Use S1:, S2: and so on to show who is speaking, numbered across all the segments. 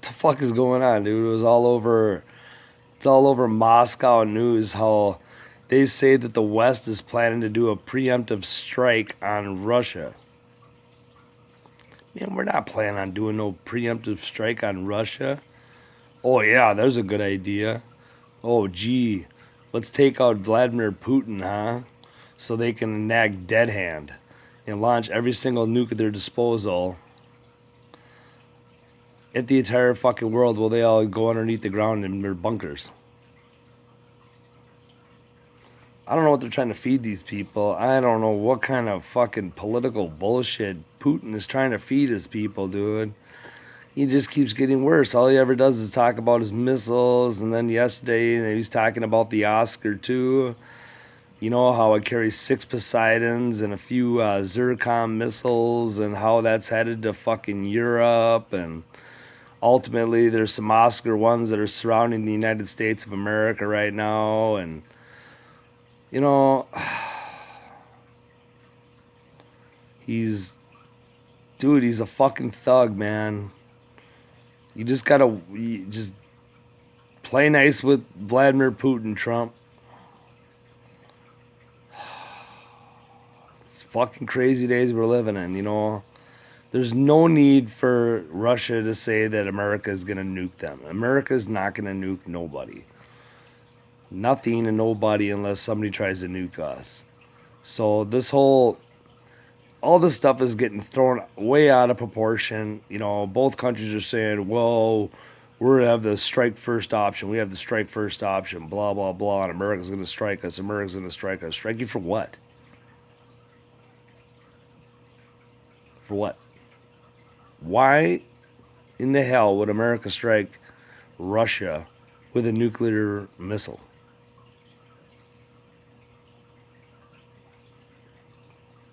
S1: the fuck is going on, dude? It was all over. It's all over Moscow news how they say that the West is planning to do a preemptive strike on Russia. Man, we're not planning on doing no preemptive strike on Russia. Oh yeah, there's a good idea. Oh gee, let's take out Vladimir Putin, huh? So they can enact dead hand and launch every single nuke at their disposal at the entire fucking world while they all go underneath the ground in their bunkers. I don't know what they're trying to feed these people. I don't know what kind of fucking political bullshit Putin is trying to feed his people, dude. He just keeps getting worse. All he ever does is talk about his missiles, and then yesterday he was talking about the Oscar too. You know how it carries 6 Poseidons and a few Zircon missiles, and how that's headed to fucking Europe, and ultimately there's some Oscar ones that are surrounding the United States of America right now, and you know, he's a fucking thug, man. You just gotta just play nice with Vladimir Putin, Trump. It's fucking crazy days we're living in, you know. There's no need for Russia to say that America is gonna nuke them. America's not gonna nuke nobody. Nothing and nobody unless somebody tries to nuke us. So all this stuff is getting thrown way out of proportion. You know, both countries are saying, well, we're going to have the strike first option. We have the strike first option, blah, blah, blah. And America's going to strike us. America's going to strike us. Strike you for what? For what? Why in the hell would America strike Russia with a nuclear missile?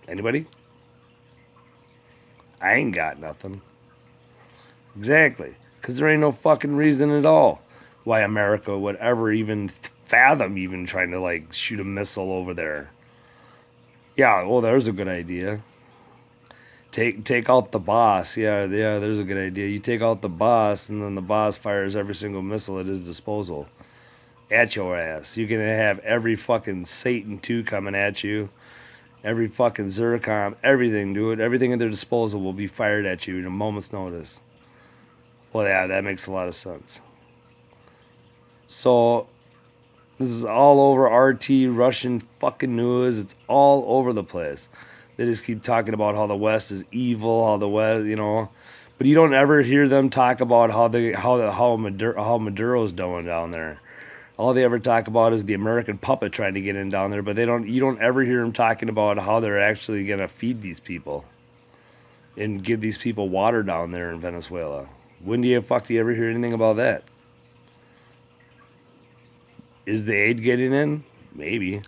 S1: Anybody? I ain't got nothing. Exactly. Because there ain't no fucking reason at all why America would ever even fathom even trying to, like, shoot a missile over there. Yeah, well, there's a good idea. Take out the boss. Yeah, there's a good idea. You take out the boss, and then the boss fires every single missile at his disposal. At your ass. You're going to have every fucking Satan 2 coming at you. Every fucking Zircon, everything, dude. Everything at their disposal will be fired at you in a moment's notice. Well, yeah, that makes a lot of sense. So, this is all over RT, Russian fucking news. It's all over the place. They just keep talking about how the West is evil, how the West, you know. But you don't ever hear them talk about how Maduro's doing down there. All they ever talk about is the American puppet trying to get in down there, but you don't ever hear them talking about how they're actually gonna feed these people and give these people water down there in Venezuela. When do you ever hear anything about that? Is the aid getting in? Maybe.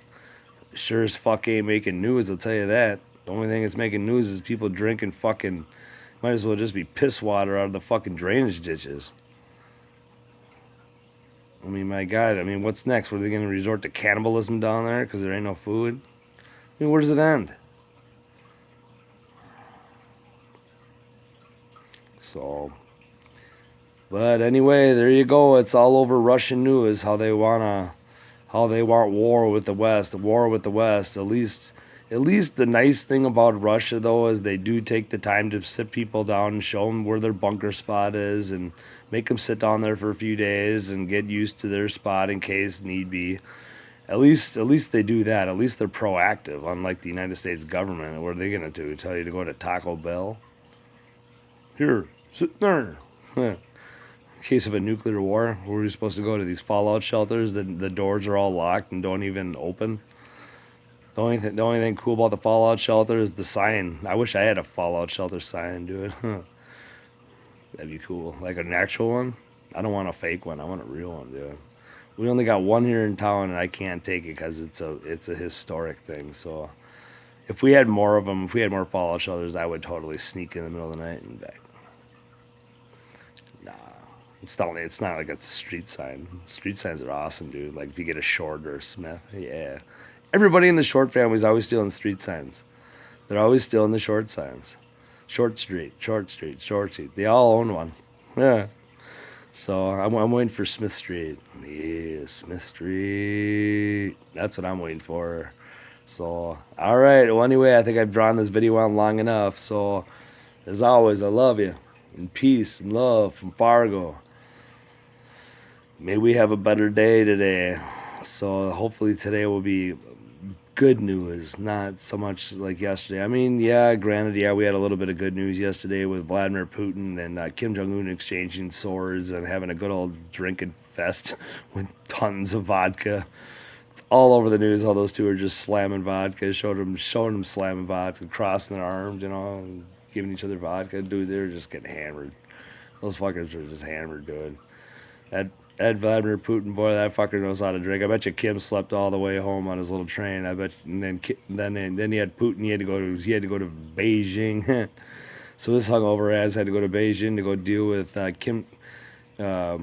S1: Sure as fuck ain't making news, I'll tell you that. The only thing that's making news is people drinking fucking, might as well just be piss water out of the fucking drainage ditches. I mean, my God, what's next? What, are they going to resort to cannibalism down there because there ain't no food? I mean, where does it end? So, but anyway, there you go. It's all over Russian news how they want war with the West. War with the West. At least the nice thing about Russia, though, is they do take the time to sit people down and show them where their bunker spot is and make them sit down there for a few days and get used to their spot in case need be. At least they do that. At least they're proactive, unlike the United States government. What are they going to do? Tell you to go to Taco Bell? Here, sit there. In case of a nuclear war, where are we supposed to go to? These fallout shelters? The doors are all locked and don't even open. The only thing cool about the fallout shelter is the sign. I wish I had a fallout shelter sign, dude. That'd be cool. Like an actual one. I don't want a fake one. I want a real one, dude. We only got one here in town, and I can't take it because it's a historic thing. So, if we had more of them, if we had more fallout shelters, I would totally sneak in the middle of the night and back. Nah, it's not like a street sign. Street signs are awesome, dude. Like if you get a Short or a Smith, yeah. Everybody in the Short family is always stealing street signs. They're always stealing the Short signs. Short Street, Short Street, Short Street. They all own one. Yeah. So I'm waiting for Smith Street. Yeah, Smith Street. That's what I'm waiting for. So, all right. Well, anyway, I think I've drawn this video on long enough. So, as always, I love you. And peace and love from Fargo. May we have a better day today. So, hopefully, today will be good news, not so much like yesterday. I mean, yeah, granted, yeah, we had a little bit of good news yesterday with Vladimir Putin and Kim Jong Un exchanging swords and having a good old drinking fest with tons of vodka. It's all over the news how those two are just slamming vodka, showing them slamming vodka, crossing their arms, and giving each other vodka. Dude, they're just getting hammered. Those fuckers are just hammered, dude. That Vladimir Putin boy, that fucker knows how to drink. I bet you Kim slept all the way home on his little train. I bet, and then he had Putin. He had to go to Beijing. So this hungover ass had to go to Beijing to go deal with Kim. The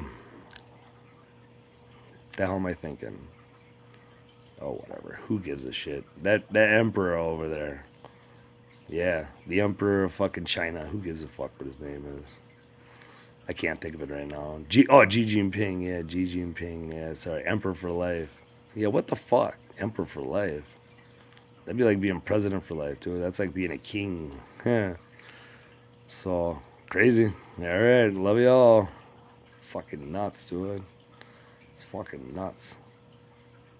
S1: hell am I thinking? Oh, whatever. Who gives a shit? That emperor over there. Yeah, the emperor of fucking China. Who gives a fuck what his name is? I can't think of it right now. Xi Jinping. Yeah, Xi Jinping. Yeah, sorry. Emperor for life. Yeah, what the fuck? Emperor for life. That'd be like being president for life, too. That's like being a king. So, crazy. All right. Love y'all. Fucking nuts, dude. It's fucking nuts.